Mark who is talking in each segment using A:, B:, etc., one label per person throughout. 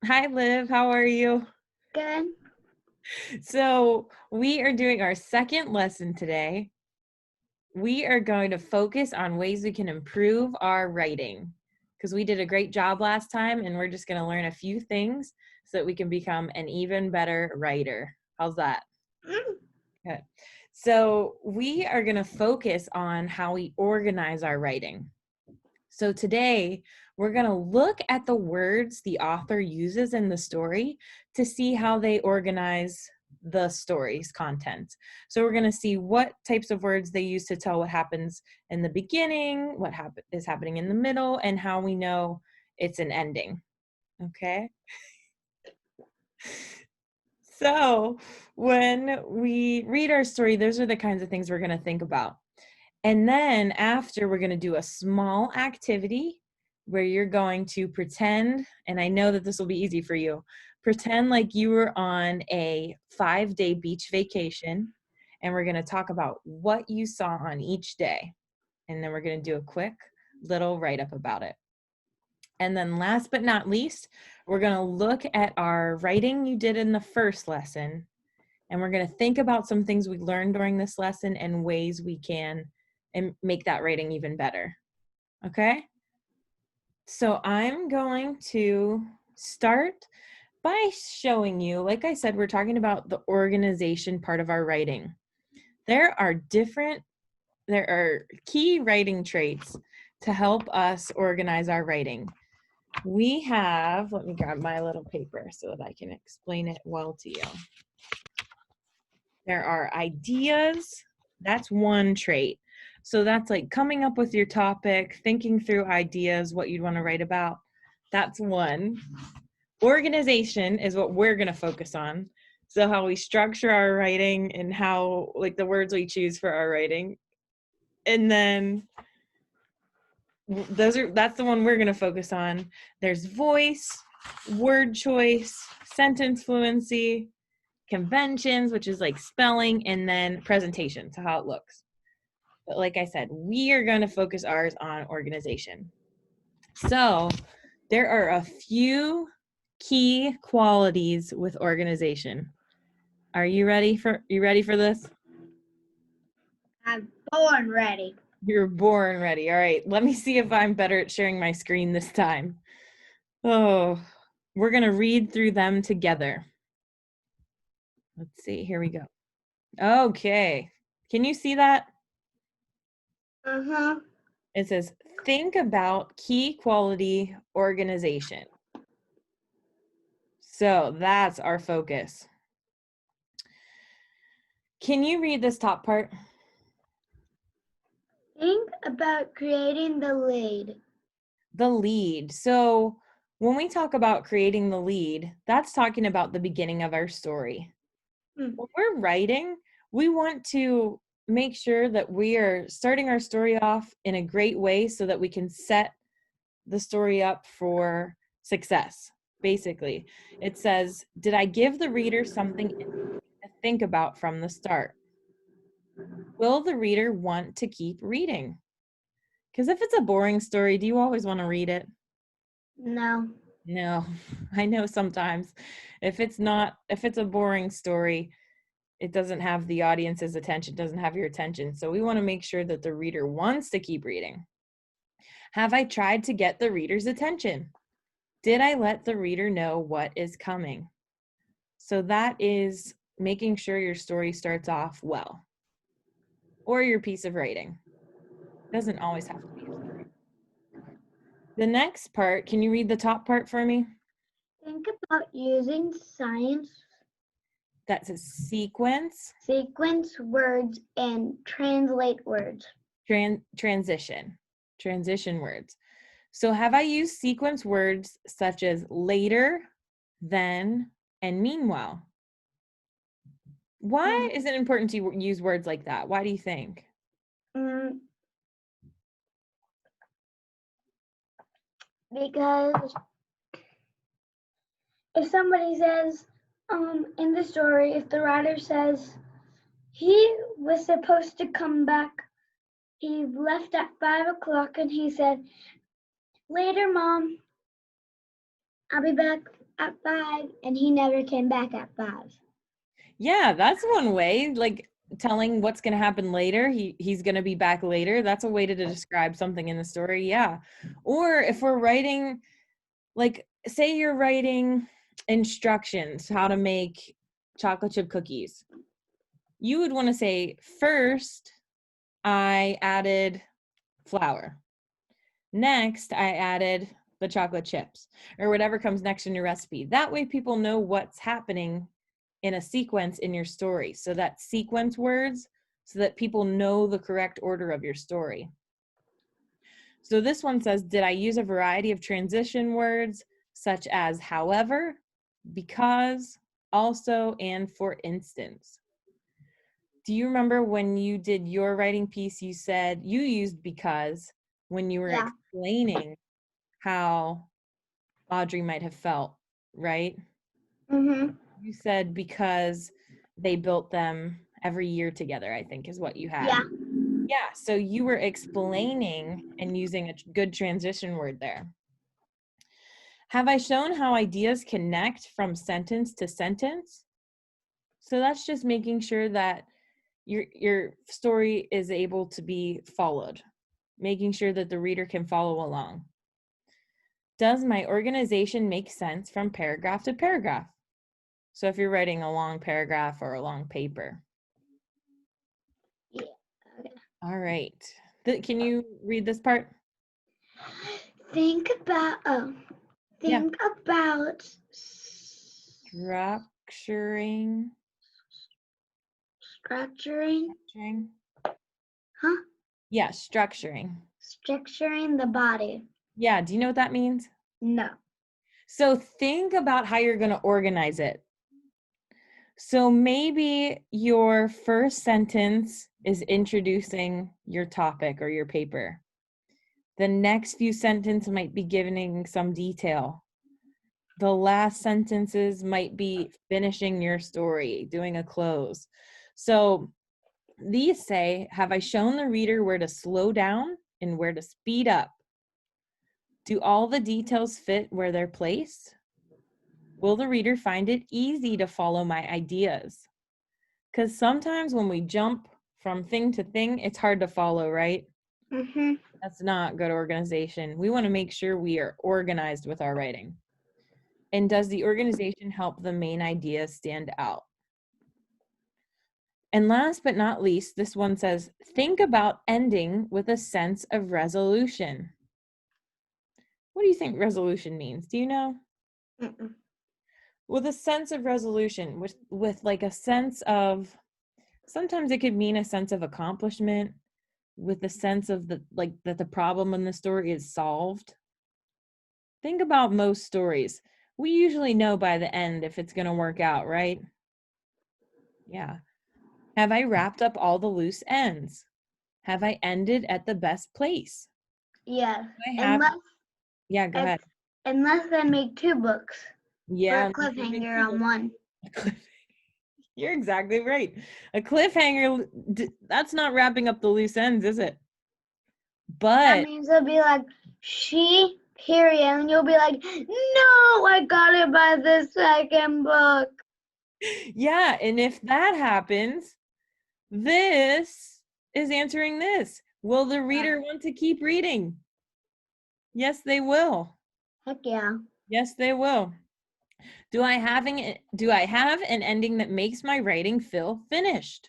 A: Hi, Liv. How are you?
B: Good.
A: So, we are doing our second lesson today. We are going to focus on ways we can improve our writing because we did a great job last time, and we're just going to learn a few things so that we can become an even better writer. How's that?
B: Mm.
A: Good. So, we are going to focus on how we organize our writing. So today, we're going to look at the words the author uses in the story to see how they organize the story's content. So we're going to see what types of words they use to tell what happens in the beginning, what is happening in the middle, and how we know it's an ending. Okay? So when we read our story, those are the kinds of things we're going to think about. And then after, we're going to do a small activity where you're going to pretend, and I know that this will be easy for you, pretend like you were on a 5-day beach vacation, and we're going to talk about what you saw on each day. And then we're going to do a quick little write up about it. And then last but not least, we're going to look at our writing you did in the first lesson, and we're going to think about some things we learned during this lesson and ways we can and make that writing even better. Okay? So I'm going to start by showing you, like I said, we're talking about the organization part of our writing. There are key writing traits to help us organize our writing. We have, let me grab my little paper so that I can explain it well to you. There are ideas. That's one trait. So that's like coming up with your topic, thinking through ideas, what you'd want to write about. That's one. Organization is what we're going to focus on. So how we structure our writing and how like the words we choose for our writing. And then that's the one we're going to focus on. There's voice, word choice, sentence fluency, conventions, which is like spelling, and then presentation, so how it looks. But like I said, we are going to focus ours on organization. So there are a few key qualities with organization. Are you ready for this?
B: I'm born ready.
A: You're born ready. All right, let me see if I'm better at sharing my screen this time. Oh, we're going to read through them together. Let's see. Here we go. Okay. Can you see that?
B: Uh-huh.
A: It says, think about key quality organization. So that's our focus. Can you read this top part?
B: Think about creating the lead.
A: The lead. So when we talk about creating the lead, that's talking about the beginning of our story.
B: Hmm.
A: When we're writing, we want to make sure that we are starting our story off in a great way so that we can set the story up for success. Basically, it says, did I give the reader something to think about from the start? Will the reader want to keep reading? Because if it's a boring story, do you always want to read it?
B: No.
A: No, I know sometimes if it's a boring story, it doesn't have the audience's attention, doesn't have your attention. So we want to make sure that the reader wants to keep reading. Have I tried to get the reader's attention? Did I let the reader know what is coming? So that is making sure your story starts off well, or your piece of writing. It doesn't always have to be a story. The next part, can you read the top part for me?
B: Think about using science,
A: That says sequence,
B: sequence words, and translate words.
A: transition words. So have I used sequence words such as later, then, and meanwhile? Why
B: Um,
A: is it important to use words like that? Why do you think?
B: mm, because if somebody says, in the story, if the writer says he was supposed to come back, he left at 5 o'clock and he said, "Later, Mom, I'll be back at 5 and he never came back at 5.
A: Yeah, that's one way, like telling what's going to happen later. He's going to be back later. That's a way to describe something in the story. Yeah. Or if we're writing, like say you're writing instructions how to make chocolate chip cookies. You would want to say, first, I added flour. Next, I added the chocolate chips, or whatever comes next in your recipe. That way people know what's happening in a sequence in your story. So that sequence words, so that people know the correct order of your story. So this one says, did I use a variety of transition words such as however, because, also, and for instance? Do you remember when you did your writing piece, you said you used because when you were
B: Yeah.
A: explaining how Audrey might have felt, right?
B: Mhm.
A: You said because they built them every year together, I think is what you had.
B: Yeah.
A: Yeah, so you were explaining and using a good transition word there. Have I shown how ideas connect from sentence to sentence? So that's just making sure that your story is able to be followed, making sure that the reader can follow along. Does my organization make sense from paragraph to paragraph? So if you're writing a long paragraph or a long paper.
B: Yeah. Okay.
A: All right. Can you read this part?
B: Think about
A: Yeah. Structuring.
B: structuring, huh?
A: Yeah, structuring.
B: Structuring the body.
A: Yeah, do you know what that means?
B: No.
A: So think about how you're going to organize it. So maybe your first sentence is introducing your topic or your paper. The next few sentences might be giving some detail. The last sentences might be finishing your story, doing a close. So these say, have I shown the reader where to slow down and where to speed up? Do all the details fit where they're placed? Will the reader find it easy to follow my ideas? Because sometimes when we jump from thing to thing, it's hard to follow, right?
B: Mhm.
A: That's not good organization. We want to make sure we are organized with our writing. And does the organization help the main idea stand out? And last but not least, this one says, think about ending with a sense of resolution. What do you think resolution means? Do you know?
B: Mm-mm.
A: With a sense of resolution, with like a sense of, sometimes it could mean a sense of accomplishment, with a sense of that the problem in the story is solved. Think about most stories. We usually know by the end if it's going to work out, right? Yeah. Have I wrapped up all the loose ends? Have I ended at the best place?
B: Yeah.
A: I have.
B: Unless
A: Yeah, go ahead.
B: unless they make 2 books or
A: Yeah.
B: a cliffhanger on one.
A: You're exactly right. A cliffhanger, that's not wrapping up the loose ends, is it?
B: That
A: But
B: means it'll be like she period, and you'll be like, no, I gotta buy the second book.
A: yeah, and if that happens, this is answering this. Will the reader want to keep reading? Yes, they will.
B: Heck yeah.
A: Yes, they will. Do I have an ending that makes my writing feel finished?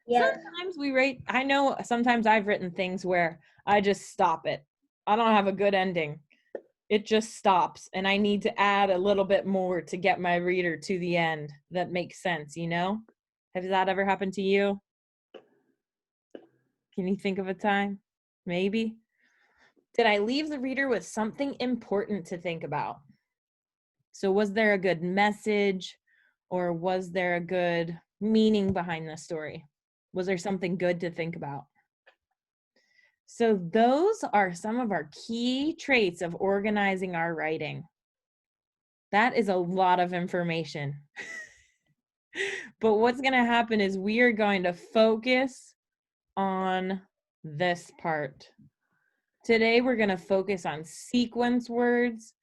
B: Yes.
A: Sometimes we write, I know sometimes I've written things where I just stop it. I don't have a good ending. It just stops and I need to add a little bit more to get my reader to the end that makes sense, you know? Has that ever happened to you? Can you think of a time? Maybe. Did I leave the reader with something important to think about? So was there a good message or was there a good meaning behind the story? Was there something good to think about? So those are some of our key traits of organizing our writing. That is a lot of information. But what's going to happen is we are going to focus on this part. Today, we're going to focus on sequence words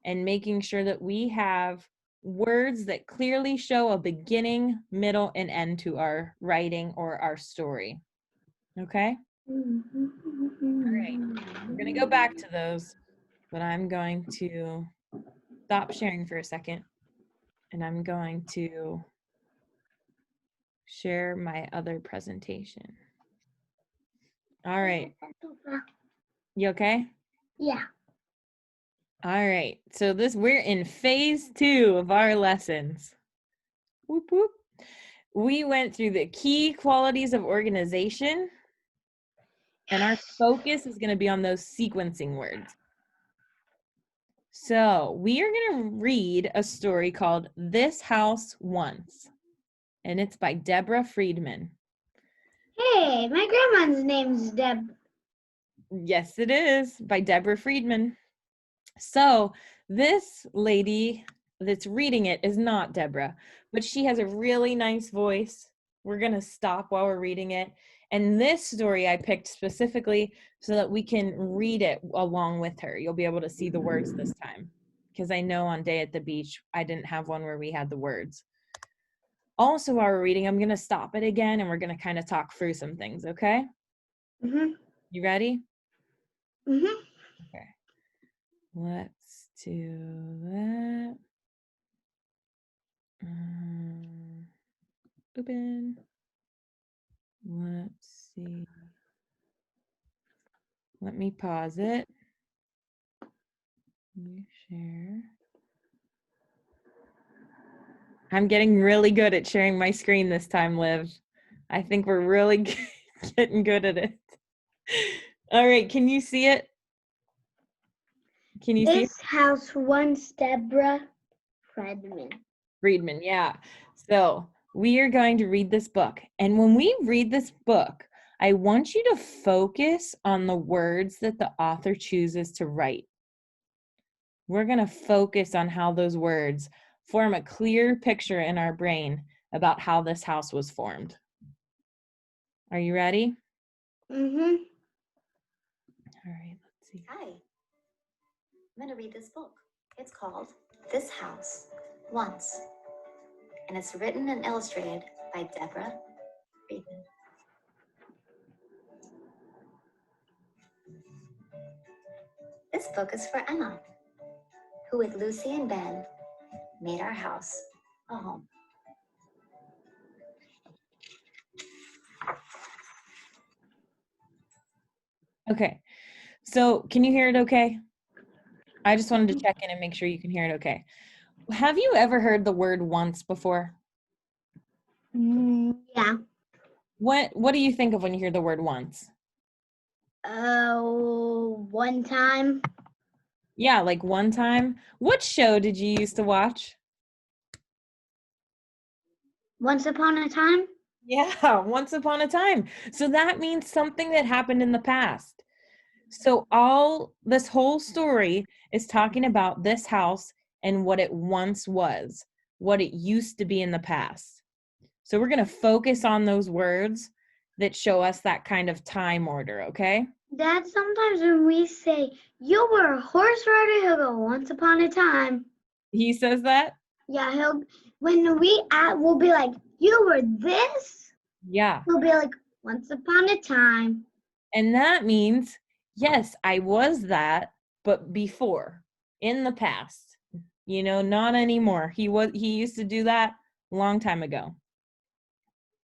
A: and making sure that we have words that clearly show a beginning, middle, and end to our writing or our story. Okay? All right. We're going to go back to those, but I'm going to stop sharing for a second, and I'm going to share my other presentation. All right. You okay?
B: Yeah.
A: All right. So we're in phase 2 of our lessons. Whoop whoop. We went through the key qualities of organization, and our focus is going to be on those sequencing words. So we are going to read a story called This House Once, and it's by Deborah Friedman.
B: Hey, my grandma's name's Deb.
A: Yes, it is, by Deborah Friedman. So this lady that's reading it is not Deborah, but she has a really nice voice. We're going to stop while we're reading it. And this story I picked specifically so that we can read it along with her. You'll be able to see the words this time, because I know on Day at the Beach, I didn't have one where we had the words. Also, while we're reading, I'm going to stop it again, and we're going to kind of talk through some things, okay?
B: Mhm.
A: You ready?
B: Mhm.
A: Okay. Let's do that. Open. Let's see. Let me pause it. You share. I'm getting really good at sharing my screen this time, Liv. I think we're really getting good at it. All right, can you see it? Can you see it?
B: This house once Deborah Friedman.
A: Friedman, yeah. So we are going to read this book. And when we read this book, I want you to focus on the words that the author chooses to write. We're going to focus on how those words form a clear picture in our brain about how this house was formed. Are you ready?
B: Mhm.
A: All right, let's see.
C: Hi, I'm going to read this book. It's called This House Once, and it's written and illustrated by Deborah Friedman. This book is for Emma, who with Lucy and Ben made our house a home.
A: Okay, so can you hear it okay? I just wanted to check in and make sure you can hear it okay. Have you ever heard the word once before?
B: Yeah.
A: What do you think of when you hear the word once?
B: One time.
A: Yeah, like one time. What show did you used to watch?
B: Once upon a time.
A: Yeah, Once Upon a Time. So that means something that happened in the past. So this whole story is talking about this house and what it once was, what it used to be in the past. So we're going to focus on those words that show us that kind of time order, okay?
B: Dad, sometimes when we say, you were a horse rider, he'll go, once upon a time.
A: He says that?
B: Yeah, when we'll be like, you were this?
A: Yeah.
B: He'll be like, once upon a time.
A: And that means, yes, I was that, but before, in the past. Not anymore. He used to do that a long time ago.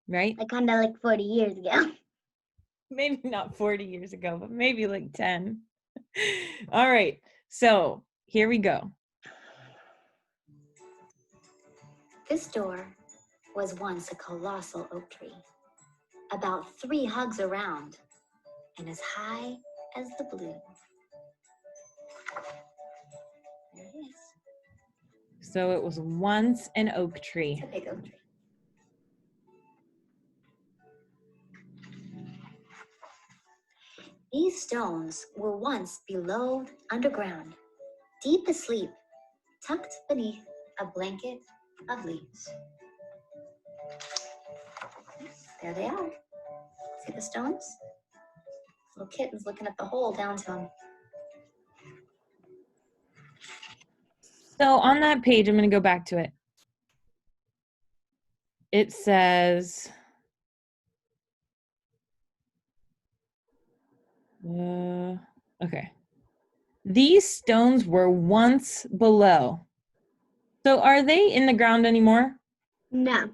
A: Right?
B: Like kind of like 40 years ago.
A: Maybe not 40 years ago, but maybe like 10. All right. So, here we go.
C: This door was once a colossal oak tree, about 3 hugs around and as high as the blue. There it is.
A: So it was once an oak tree.
C: It's a big oak tree. These stones were once below underground, deep asleep, tucked beneath a blanket of leaves. There they are. See the stones? Little kitten's looking at the hole down to them.
A: So on that page, I'm going to go back to it. It says, okay. These stones were once below. So are they in the ground anymore?
B: No.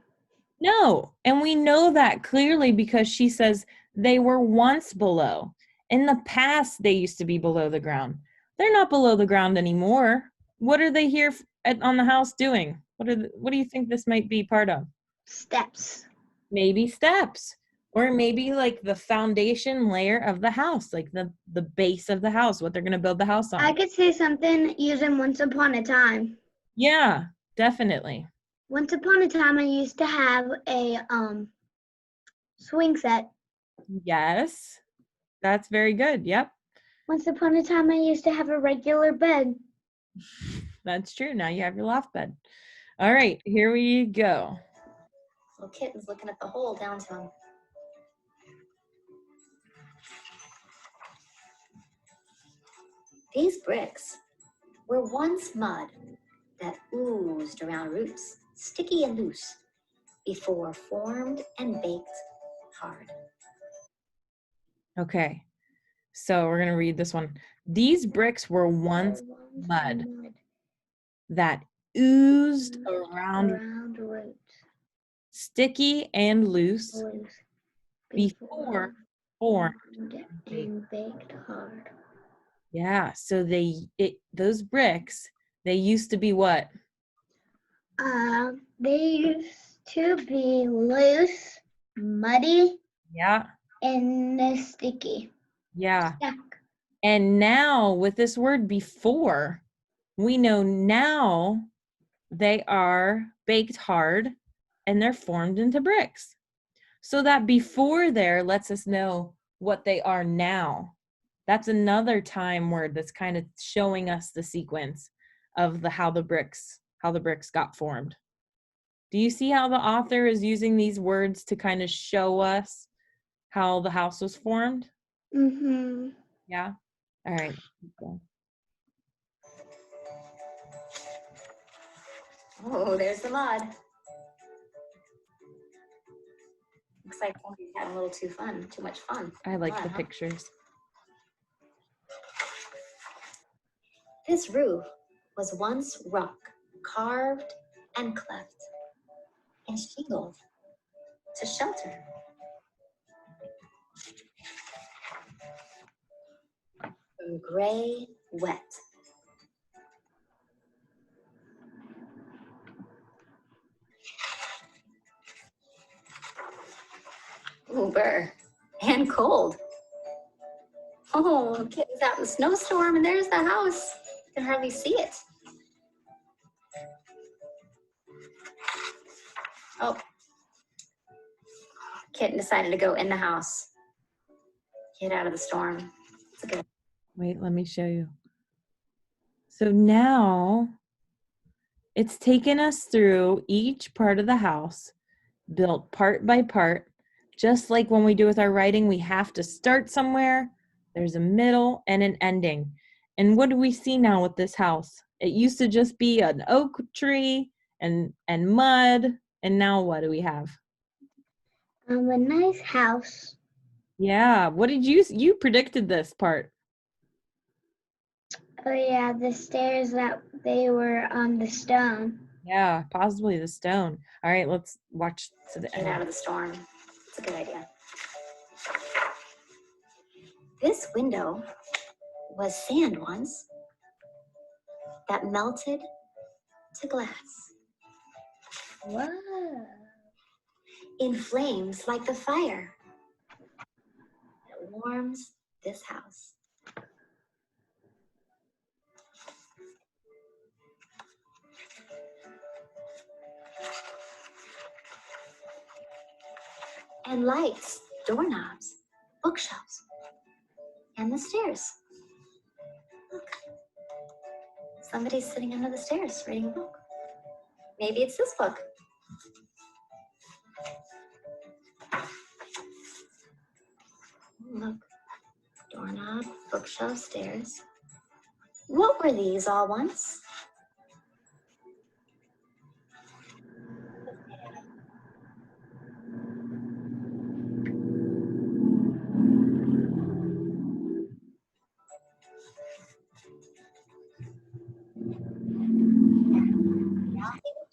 A: No. And we know that clearly because she says they were once below. In the past, they used to be below the ground. They're not below the ground anymore. What are they here on the house doing? What do you think this might be part of?
B: Steps.
A: Maybe steps. Or maybe like the foundation layer of the house, like the base of the house, what they're going to build the house on.
B: I could say something using Once Upon a Time.
A: Yeah, definitely.
B: Once upon a time, I used to have a swing set.
A: Yes, that's very good. Yep,
B: Once upon a time, I used to have a regular bed.
A: that's true. Now you have your loft bed. All right, here we go.
C: Little kitten's looking at the hole down to him. These bricks were once mud that oozed around roots, sticky and loose, before formed and baked hard.
A: Okay, so we're going to read this one. These bricks were once mud that oozed around
B: roots,
A: sticky and loose before formed
B: and baked hard.
A: Yeah, so those bricks, they used to be what?
B: They used to be loose, muddy,
A: Yeah,
B: and sticky.
A: yeah.
B: Stuck.
A: And now with this word before, we know now they are baked hard and they're formed into bricks. So that before there lets us know what they are now. That's another time word that's kind of showing us the sequence of how the bricks got formed. Do you see how the author is using these words to kind of show us how the house was formed?
B: Mm-hmm.
A: Yeah. All right.
C: Oh, there's the mud. Looks like somebody's having a little too much fun.
A: I like
C: Mud,
A: the
C: huh?
A: pictures.
C: This roof was once rock, carved and cleft, and shingled to shelter. From gray wet. Ooh, burr. And cold. Oh, kitten's out in the snowstorm, and there's the house. You can hardly see it. Oh. Kitten decided to go in the house. Get out of the storm. It's a good.
A: Wait, let me show you. So now it's taken us through each part of the house, built part by part. Just like when we do with our writing, we have to start somewhere. There's a middle and an ending. And what do we see now with this house? It used to just be an oak tree and mud. And now what do we have?
B: A nice house.
A: Yeah. What did you predicted this part?
B: Oh yeah, the stairs that they were on the stone.
A: Yeah, possibly the stone. All right, let's watch to the
C: Get
A: end.
C: out of the storm. It's a good idea. This window was sand once that melted to glass.
B: Whoa.
C: In flames like the fire that warms this house. And lights, doorknobs, bookshelves, and the stairs. Look, somebody's sitting under the stairs reading a book. Maybe it's this book. Look, doorknob, bookshelf, stairs. What were these all once?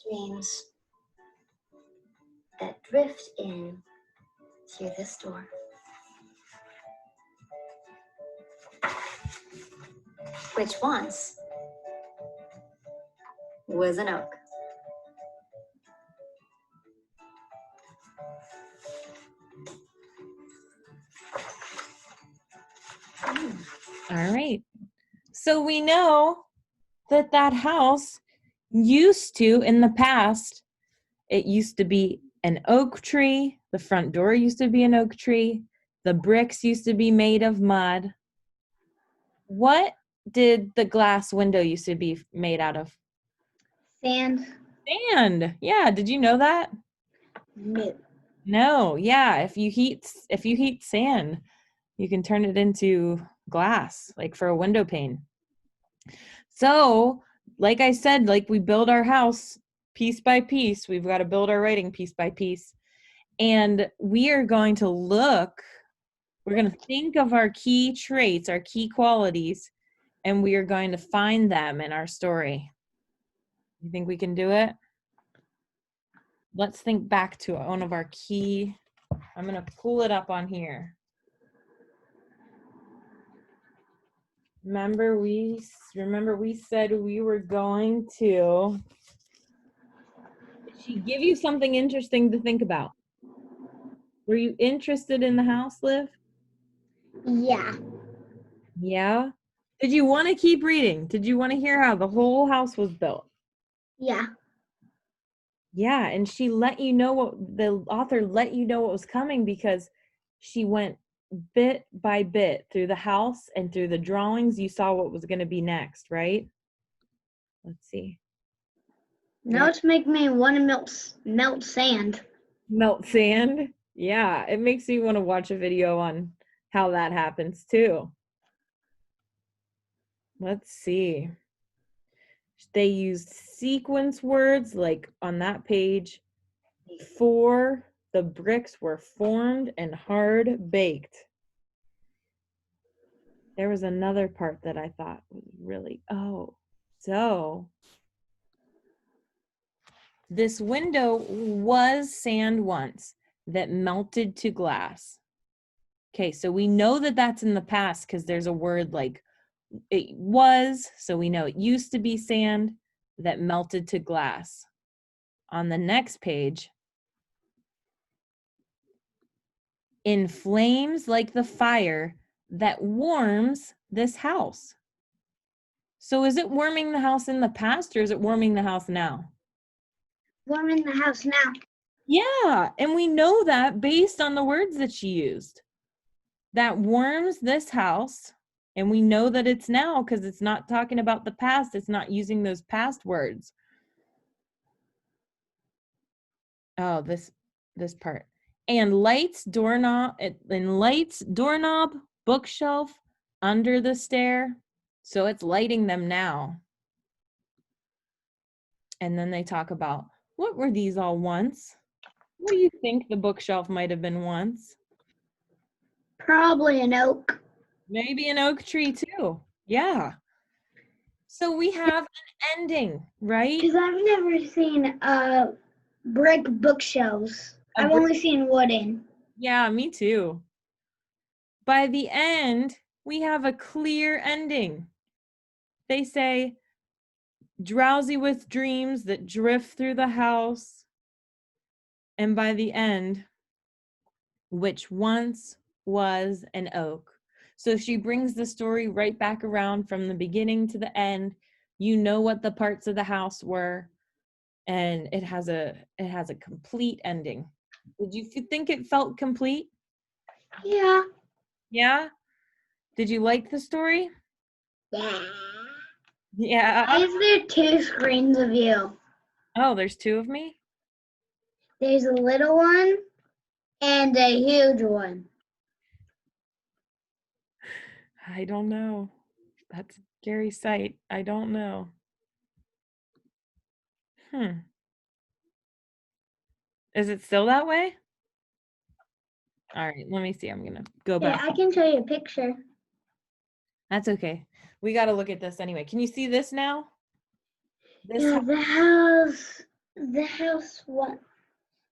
C: dreams that drift in through this door. Which once was an oak.
A: All right. So we know that that house used to, in the past, it used to be an oak tree. The front door used to be an oak tree. The bricks used to be made of mud. What did the glass window used to be made out of?
B: Sand.
A: Sand. Yeah, did you know that?
B: No.
A: No. Yeah, if you heat sand, you can turn it into glass, like for a window pane. So, like I said, like we build our house piece by piece. We've got to build our writing piece by piece. And we are going to we're going to think of our key traits, our key qualities, and we are going to find them in our story. You think we can do it? Let's think back to one of our key. I'm going to pull it up on here. Remember we said we were going to. Did she give you something interesting to think about? Were you interested in the house, Liv?
B: Yeah.
A: Yeah. Did you want to keep reading? Did you want to hear how the whole house was built?
B: Yeah.
A: Yeah, and she let you know what the author let you know what was coming because she went bit by bit through the house and through the drawings. You saw what was going to be next, right? Let's see.
B: Now it's making me want to melt sand.
A: Melt sand. Yeah, it makes me want to watch a video on how that happens too. Let's see. They used sequence words like on that page. Before the bricks were formed and hard baked. There was another part that I thought was really, so this window was sand once that melted to glass. Okay, so we know that that's in the past because there's a word like it was, so we know it used to be sand that melted to glass. On the next page, in flames like the fire that warms this house. So is it warming the house in the past or is it warming the house now?
B: Warming the house now.
A: Yeah, and we know that based on the words that she used. That warms this house, and we know that it's now because it's not talking about the past. It's not using those past words. Oh, this part. And lights, doorknob, bookshelf, under the stair. So it's lighting them now. And then they talk about, what were these all once? What do you think the bookshelf might have been once?
B: Probably an oak.
A: Maybe an oak tree too. Yeah. So we have an ending, right?
B: Because I've never seen brick bookshelves. I've only seen wooden.
A: Yeah, me too. By the end, we have a clear ending. They say, drowsy with dreams that drift through the house. And by the end, which once was an oak. So she brings the story right back around from the beginning to the end. You know what the parts of the house were, and it has a complete ending. Did you think it felt complete?
B: Yeah.
A: Yeah? Did you like the story?
B: Yeah.
A: Yeah.
B: Why is there 2 screens of you?
A: Oh, there's 2 of me?
B: There's a little one and a huge one.
A: I don't know. That's a scary sight. I don't know. Is it still that way? All right, let me see. I'm going to go
B: Yeah,
A: back.
B: I can show you a picture.
A: That's okay. We got to look at this anyway. Can you see this now?
B: Yeah, the house The house once.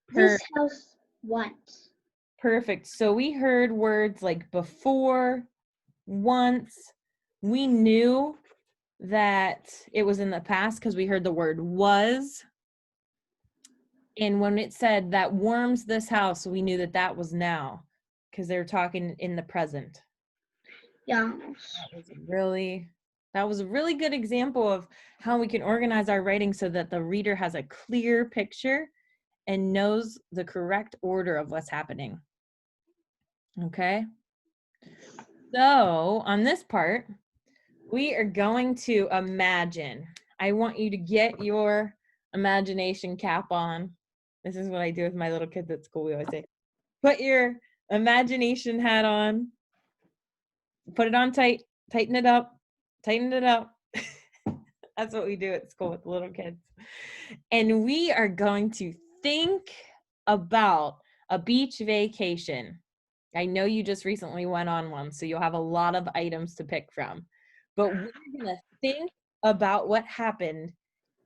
A: Per-
B: This house once.
A: Perfect. So we heard words like before, once. We knew that it was in the past because we heard the word was. And when it said that warms this house, we knew that that was now because they were talking in the present.
B: Yes.
A: That was a really good example of how we can organize our writing so that the reader has a clear picture and knows the correct order of what's happening. Okay? So on this part, we are going to imagine. I want you to get your imagination cap on. This is what I do with my little kids at school. We always say, put your imagination hat on, put it on tight, tighten it up, tighten it up. That's what we do at school with little kids. And we are going to think about a beach vacation. I know you just recently went on one, so you'll have a lot of items to pick from. But we're going to think about what happened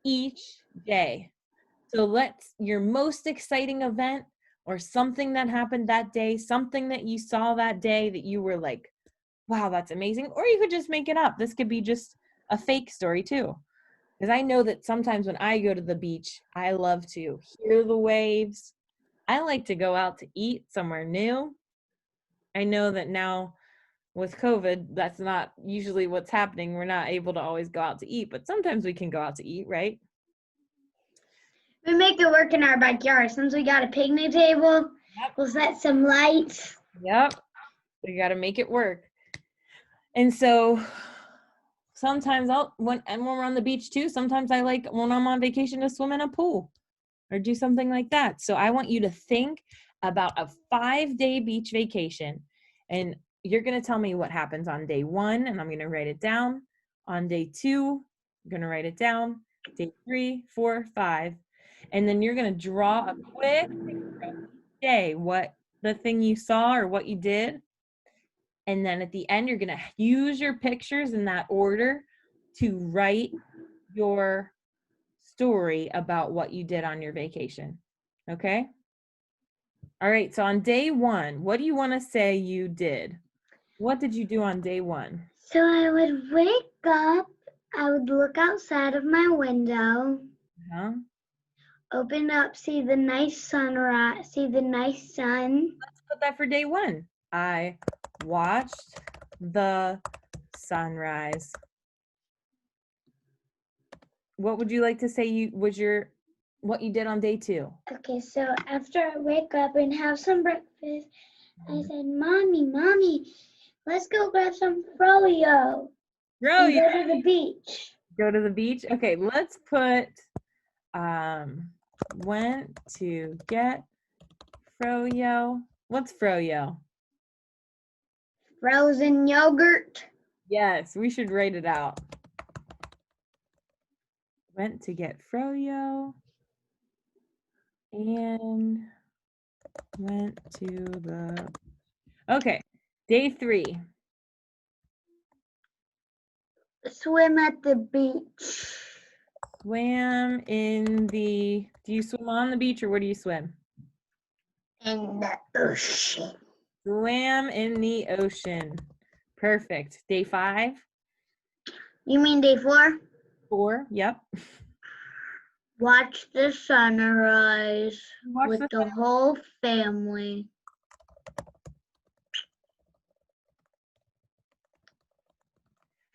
A: each day. So let's your most exciting event or something that happened that day, something that you saw that day that you were like, wow, that's amazing. Or you could just make it up. This could be just a fake story too. Because I know that sometimes when I go to the beach, I love to hear the waves. I like to go out to eat somewhere new. I know that now with COVID, that's not usually what's happening. We're not able to always go out to eat, but sometimes we can go out to eat, right?
B: We make it work in our backyard. Since we got a picnic table, we'll set some lights.
A: Yep. We got to make it work. And so sometimes when we're on the beach too, sometimes I like when I'm on vacation to swim in a pool or do something like that. So I want you to think about a 5-day beach vacation, and you're going to tell me what happens on day 1, and I'm going to write it down. On day 2, I'm going to write it down. Day 3, 4, 5. And then you're going to draw a quick picture of each day, what the thing you saw or what you did. And then at the end, you're going to use your pictures in that order to write your story about what you did on your vacation. Okay? All right. So on day 1, what do you want to say you did? What did you do on day 1?
B: So I would wake up, I would look outside of my window, open up, see the nice sunrise, see the nice sun.
A: Let's put that for day 1. I watched the sunrise. What would you like to say what you did on day 2?
B: Okay, so after I wake up and have some breakfast, I said, Mommy, let's go grab some froyo and go to the beach.
A: Go to the beach? Okay, let's put went to get froyo. What's froyo?
B: Frozen yogurt.
A: Yes, we should write it out. Went to get froyo and went to the... Okay, day 3.
B: Swim at the beach.
A: Swam in the... Do you swim on the beach or where do you swim?
B: In the ocean.
A: Swam in the ocean. Perfect. Day 5?
B: You mean day 4?
A: 4, yep.
B: Watch the sunrise with the whole family.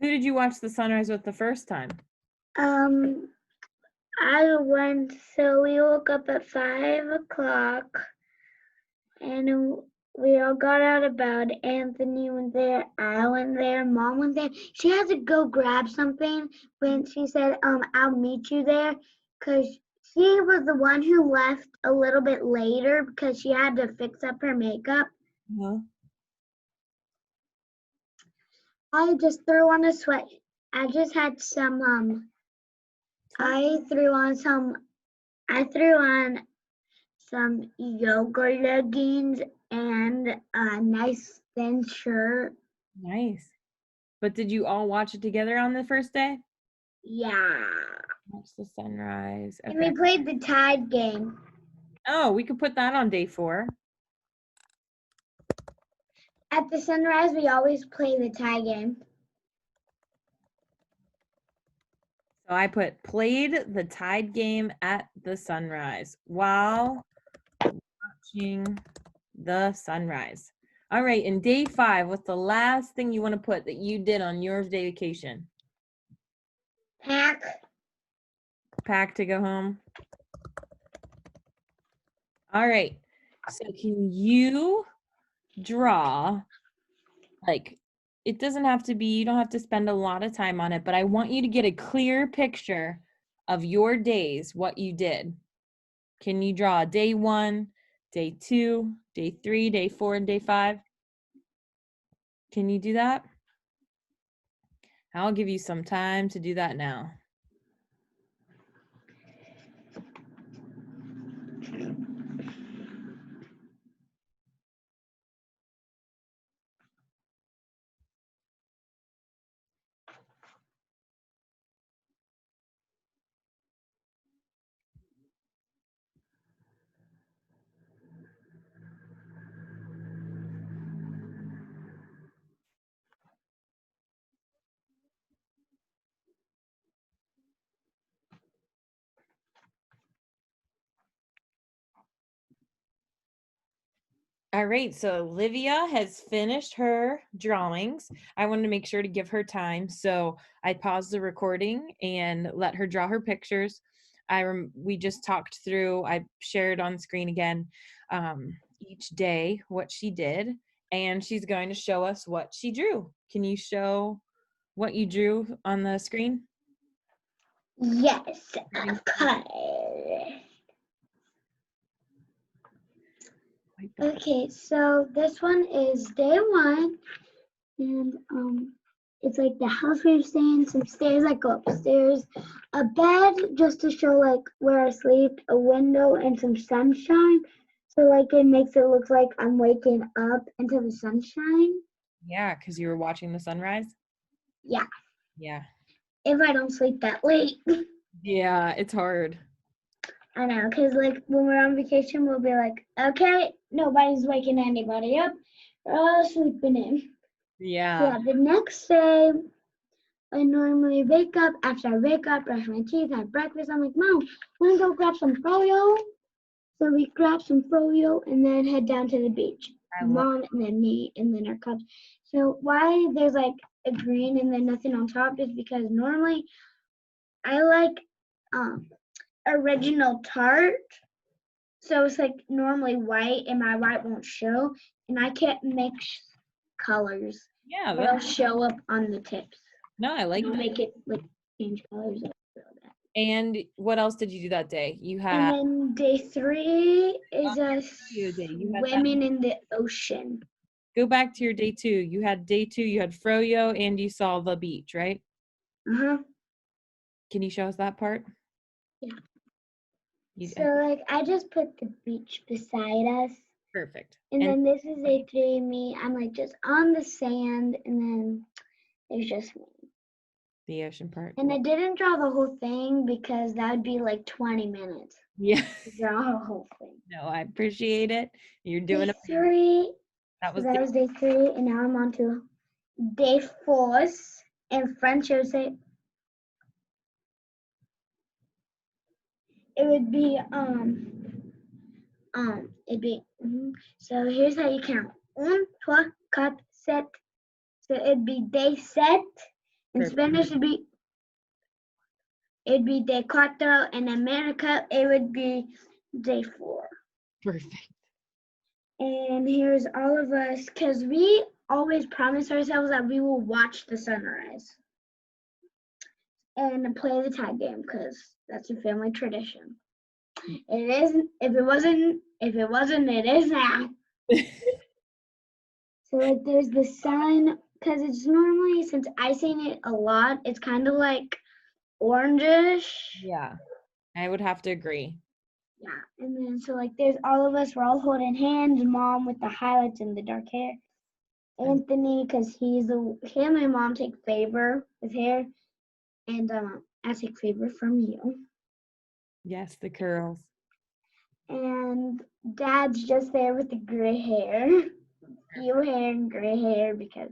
A: Who did you watch the sunrise with the first time?
B: We woke up at 5 o'clock and we all got out of bed. Anthony went there, I went there, Mom went there. She had to go grab something when she said, I'll meet you there, because she was the one who left a little bit later because she had to fix up her makeup. I just threw on a sweat. I just had some, I threw on some yoga leggings and a nice thin shirt.
A: Nice. But did you all watch it together on the first day?
B: Yeah.
A: Watch the sunrise.
B: And
A: Okay.
B: we played the tide game.
A: Oh, we could put that on day 4.
B: At the sunrise, we always play the tide game.
A: So I played the tide game at the sunrise while watching the sunrise. All right, in day 5, what's the last thing you want to put that you did on your vacation?
B: Pack.
A: Pack to go home. All right. So can you draw, like, it doesn't have to be, you don't have to spend a lot of time on it, but I want you to get a clear picture of your days, what you did. Can you draw day 1, day 2, day 3, day 4, and day 5? Can you do that? I'll give you some time to do that now. All right, so Olivia has finished her drawings. I wanted to make sure to give her time, so I paused the recording and let her draw her pictures. We just talked through, I shared on screen again each day what she did, and she's going to show us what she drew. Can you show what you drew on the screen?
B: Yes. Okay. Okay, so this one is day 1, and it's like the house we're staying, some stairs that go upstairs, a bed just to show like where I sleep, a window, and some sunshine. So like it makes it look like I'm waking up into the sunshine.
A: Yeah, because you were watching the sunrise?
B: Yeah,
A: Yeah.
B: if I don't sleep that late.
A: Yeah, it's hard.
B: I know, because like when we're on vacation, we'll be like, okay, nobody's waking anybody up. We're all sleeping in.
A: Yeah.
B: Yeah, the next day, I normally wake up. After I wake up, brush my teeth, have breakfast. I'm like, Mom, wanna go grab some froyo? So we grab some froyo and then head down to the beach. Mom and then me and then our cubs. So why there's like a green and then nothing on top is because normally I like original tart. So it's like normally white and my white won't show, and I can't mix colors.
A: Yeah,
B: It'll show up on the tips.
A: no, I like
B: It'll
A: that.
B: make it like change colors.
A: And what else did you do that day? You
B: And
A: had
B: then day 3 is us
A: your day. You had
B: swimming in the ocean.
A: go back to your day 2. You had day 2, you had froyo and you saw the beach, right?
B: Uh-huh.
A: Can you show us that part?
B: Yeah.
A: You,
B: So like I just put the beach beside us.
A: perfect.
B: And then this is day 3, me. I'm like just on the sand, and then there's just me.
A: the ocean part.
B: And I didn't draw the whole thing because that would be like 20 minutes
A: Yeah.
B: to draw the whole thing.
A: No, I appreciate it. You're doing
B: Day
A: it.
B: 3.
A: That was
B: That was day 3, and now I'm on to day 4. And French would say it would be it'd be so here's how you count. 1, 2, 4, 7. So it'd be day 7. In
A: perfect.
B: Spanish it'd be day 4. In America it would be day 4.
A: Perfect.
B: And here's all of us, because we always promise ourselves that we will watch the sunrise and play the tag game, because that's a family tradition. It isn't. If it wasn't, it is now. So like, there's the sun, because it's normally, since I've seen it a lot, it's kind of like orangish.
A: Yeah, I would have to agree.
B: Yeah, and then so like there's all of us. We're all holding hands. Mom with the highlights and the dark hair. Anthony, because him and Mom take favor with hair, and as a favor from you.
A: Yes, the curls.
B: And Dad's just there with the gray hair. You hair and gray hair because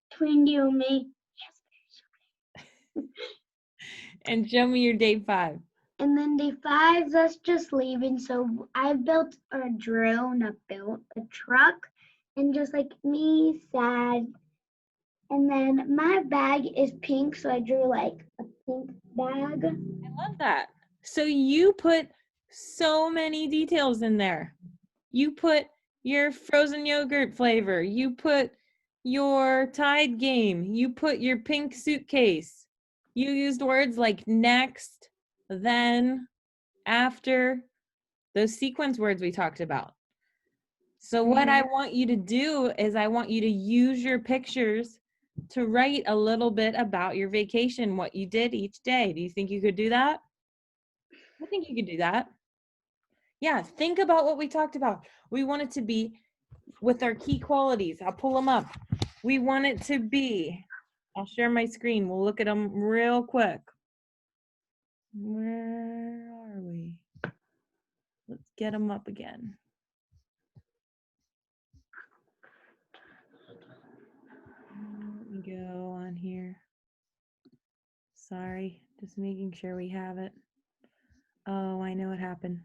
B: between you and me.
A: And show me your day 5.
B: And then day 5, that's just leaving. So I built a drill, not built, a truck. And just like me, sad. And then my bag is pink, so I drew like a pink bag.
A: I love that. So you put so many details in there. You put your frozen yogurt flavor. You put your Tide game. You put your pink suitcase. You used words like next, then, after, those sequence words we talked about. So what I want you to do is I want you to use your pictures to write a little bit about your vacation, what you did each day. Do you think you could do that? I think you could do that. Yeah, think about what we talked about. We want it to be with our key qualities. I'll pull them up. We want it to be, I'll share my screen. We'll look at them real quick. Where are we? Let's get them up again. Let me go on here. Sorry, just making sure we have it. Oh, I know what happened.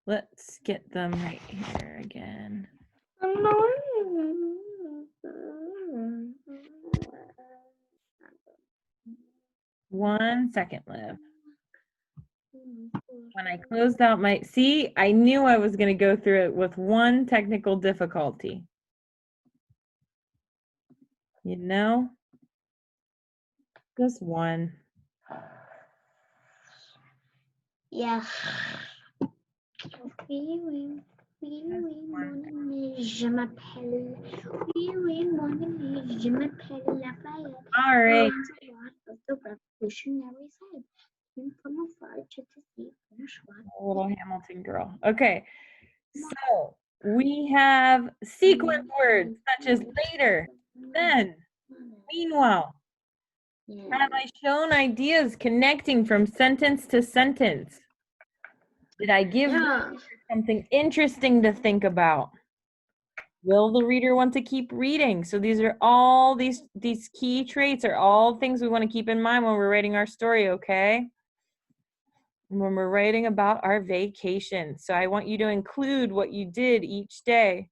A: Let's get them right here again. One second, Liv. When I closed out my, see, I knew I was going to go through it with one technical difficulty. You know? Just one.
B: Yeah. Oui, oui. Oui, oui, mon ami, je m'appelle. Oui, oui, mon ami, je m'appelle Lafayette.
A: All right.
B: Of the Revolutionary side. Came from afar to see
A: A little Hamilton girl. Okay. So we have sequence words such as later, then, meanwhile. Have I shown ideas connecting from sentence to sentence? Did I give
B: Yeah.
A: something interesting to think about? Will the reader want to keep reading? So these are all these key traits are all things we want to keep in mind when we're writing our story, okay? When we're writing about our vacation. So I want you to include what you did each day.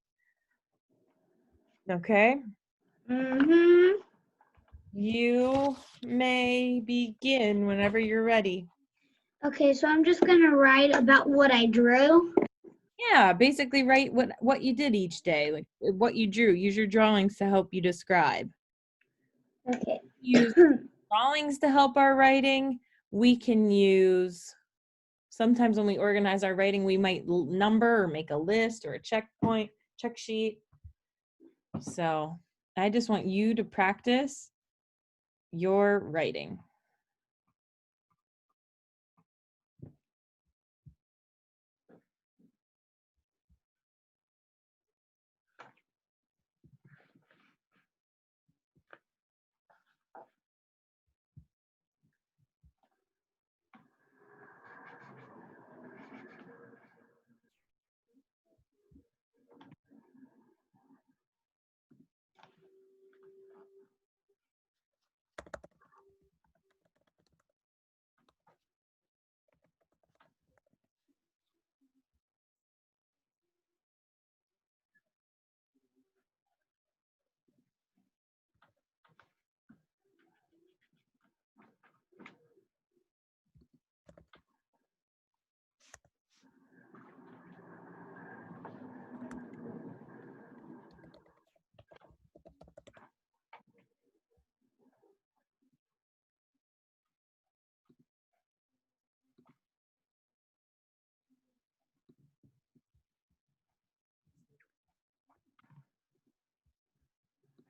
A: Okay?
B: Mm-hmm.
A: You may begin whenever you're ready.
B: Okay, so I'm just gonna write about what I drew.
A: Yeah, basically write what you did each day, like what you drew. Use your drawings to help you describe.
B: Okay.
A: Use drawings to help our writing. We can use, sometimes when we organize our writing, we might number or make a list or a check sheet. So I just want you to practice your writing.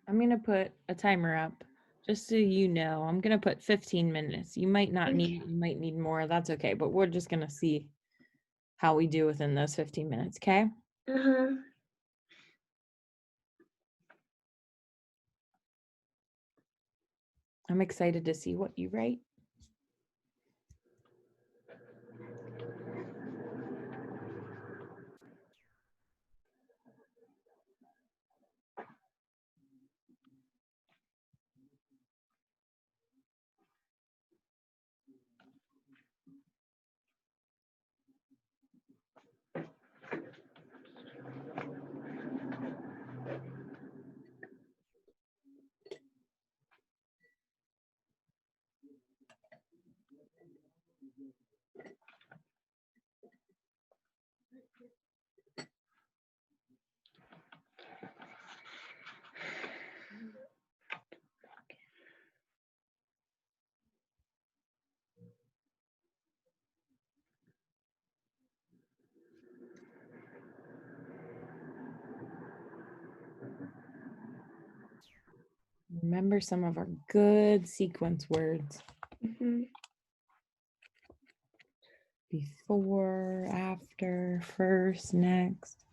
A: I'm going to put a timer up just so you know. I'm going to put 15 minutes. You might not need, you might need more. That's okay. But we're just going to see how we do within those 15 minutes. Okay.
B: Uh-huh.
A: I'm excited to see what you write. Remember some of our good sequence words.
B: Mhm.
A: Before, after, first, next.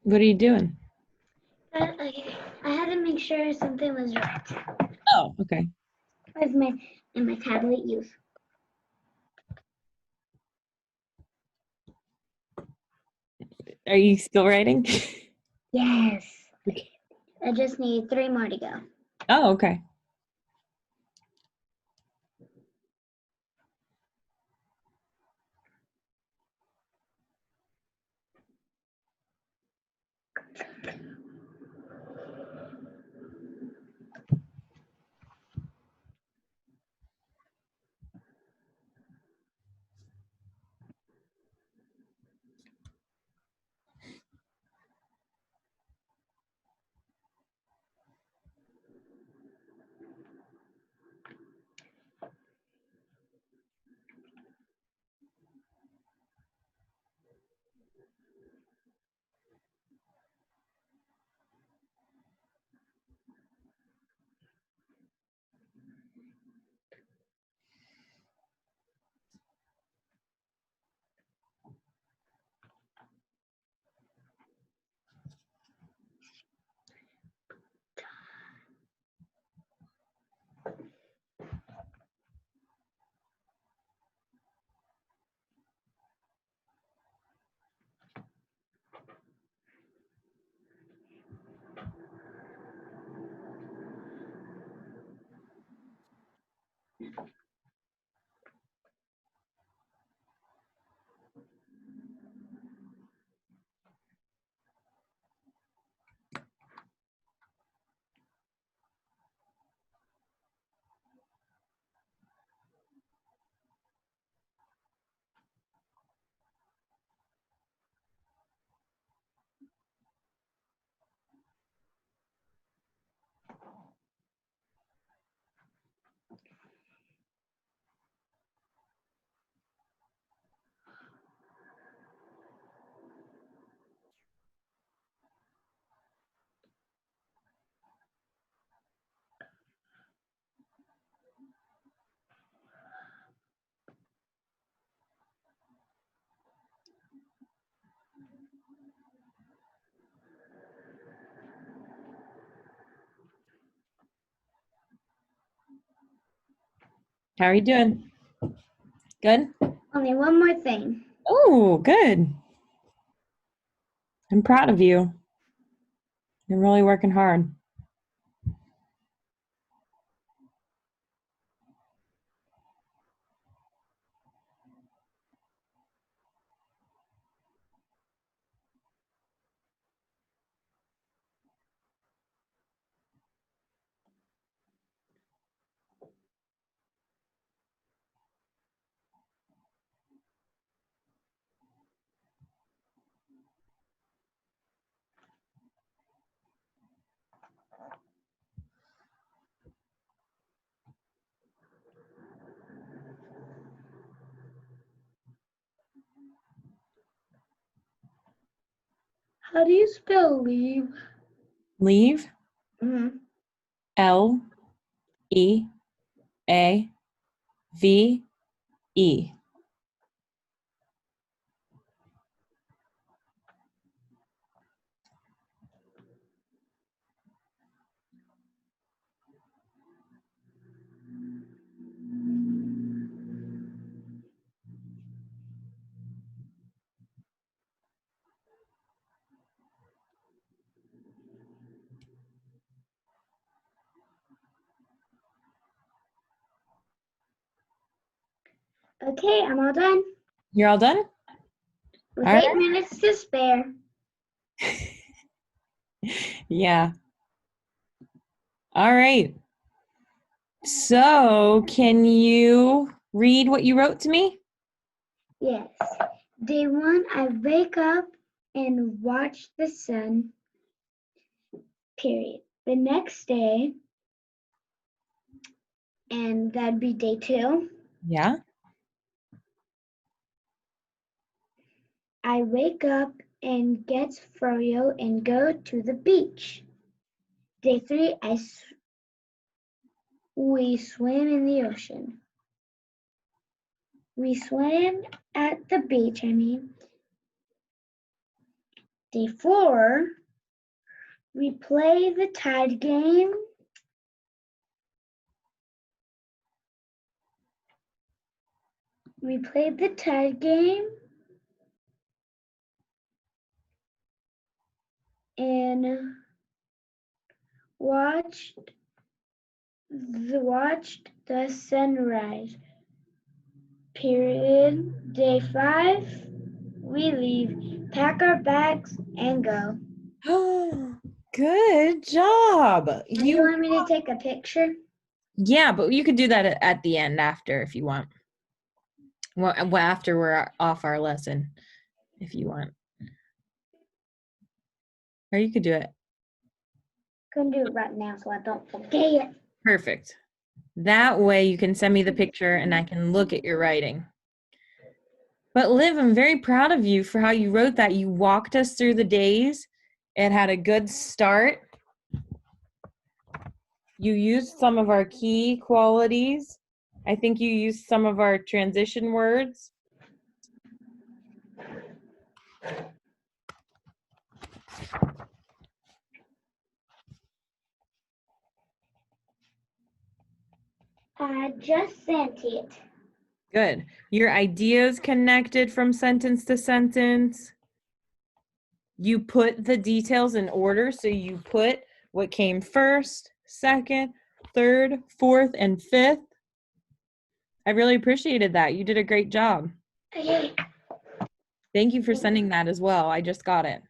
A: What are you doing?
B: I had to make sure something was right
A: Oh, okay.
B: with my tablet use.
A: Are you still writing?
B: Yes.
A: Okay.
B: I just need 3 more to go.
A: Oh, okay. How are you doing? Good?
B: Only one more thing.
A: Oh, good. I'm proud of you. You're really working hard.
B: How do you spell leave?
A: Leave.
B: Mm-hmm.
A: Leave.
B: Okay, I'm all done.
A: You're all done?
B: With
A: All
B: 8 minutes to spare.
A: Yeah. All right. So, can you read what you wrote to me?
B: Yes. Day 1, I wake up and watch the sun. Period. The next day, and that'd be day 2,
A: Yeah.
B: I wake up and get Froyo and go to the beach. Day 3, we swim in the ocean. We swim at the beach, Day 4, we play the tide game. We played the tide game and watched the sunrise. Period. Day 5, we leave, pack our bags, and go.
A: Good job.
B: Do you want me to take a picture?
A: Yeah, but you could do that at the end after if you want. Well, after we're off our lesson, if you want. Or you could do it.
B: Gonna do it right now so I don't forget.
A: Perfect. That way you can send me the picture and I can look at your writing. But Liv, I'm very proud of you for how you wrote that. You walked us through the days. It had a good start. You used some of our key qualities. I think you used some of our transition words.
B: I just sent it.
A: Good. Your ideas connected from sentence to sentence. You put the details in order. So you put what came first, second, third, fourth, and fifth. I really appreciated that. You did a great job.
B: Okay.
A: Thank you for sending that as well. I just got it.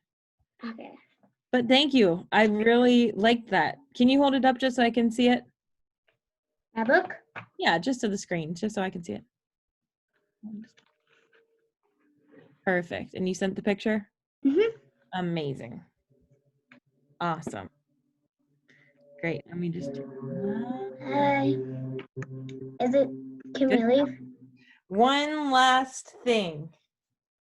B: Okay.
A: But thank you. I really liked that. Can you hold it up just so I can see it?
B: My book?
A: Yeah, just to the screen, just so I can see it. Perfect. And you sent the picture?
B: Mm-hmm.
A: Amazing. Awesome. Great. Let me just.
B: Hi. Can we leave?
A: One last thing.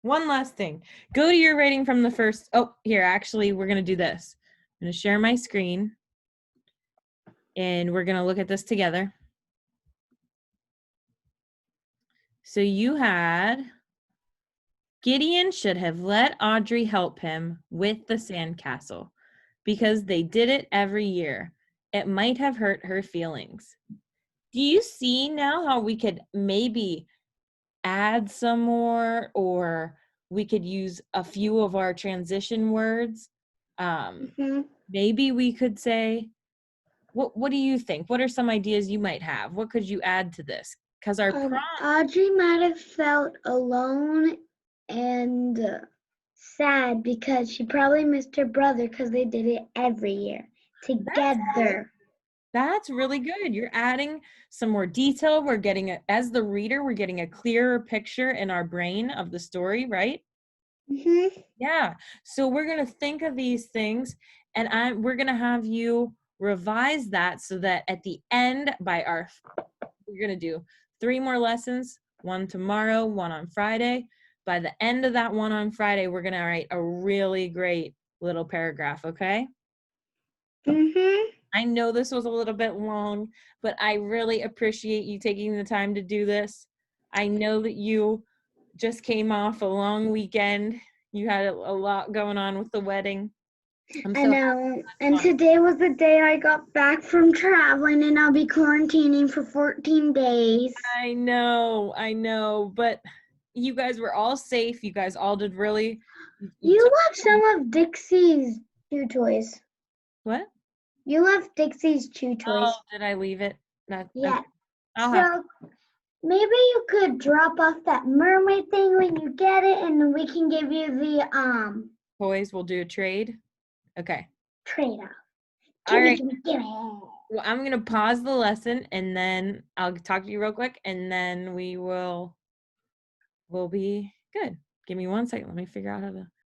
A: One last thing. Go to your rating from the first. Oh, here, actually, we're going to do this. I'm going to share my screen and we're going to look at this together. So you had Gideon should have let Audrey help him with the sandcastle because they did it every year. It might have hurt her feelings. Do you see now how we could maybe add some more, or we could use a few of our transition words? Maybe we could say, what do you think? What are some ideas you might have? What could you add to this? Because our
B: Audrey might have felt alone and sad because she probably missed her brother because they did it every year together.
A: That's really good. You're adding some more detail. We're getting, as the reader, we're getting a clearer picture in our brain of the story, right?
B: Mm-hmm.
A: Yeah. So we're going to think of these things and we're going to have you revise that so that at the end we're going to do 3 more lessons, one tomorrow, one on Friday. by the end of that one on Friday, we're going to write a really great little paragraph, okay?
B: Mm-hmm.
A: I know this was a little bit long, but I really appreciate you taking the time to do this. I know that you just came off a long weekend. You had a lot going on with the wedding.
B: I know. And today was the day I got back from traveling, and I'll be quarantining for 14 days.
A: I know, but you guys were all safe. You guys all did really.
B: You left some of Dixie's chew toys.
A: What?
B: You left Dixie's chew toys.
A: Oh, did I leave it? Not,
B: Yeah.
A: okay. I'll have
B: So maybe you could drop off that mermaid thing when you get it, and then we can give you the
A: toys. We'll do a trade. Okay.
B: trade off.
A: All right.
B: Gimme.
A: Well, I'm going to pause the lesson and then I'll talk to you real quick and then we'll be good. Give me 1 second. Let me figure out how to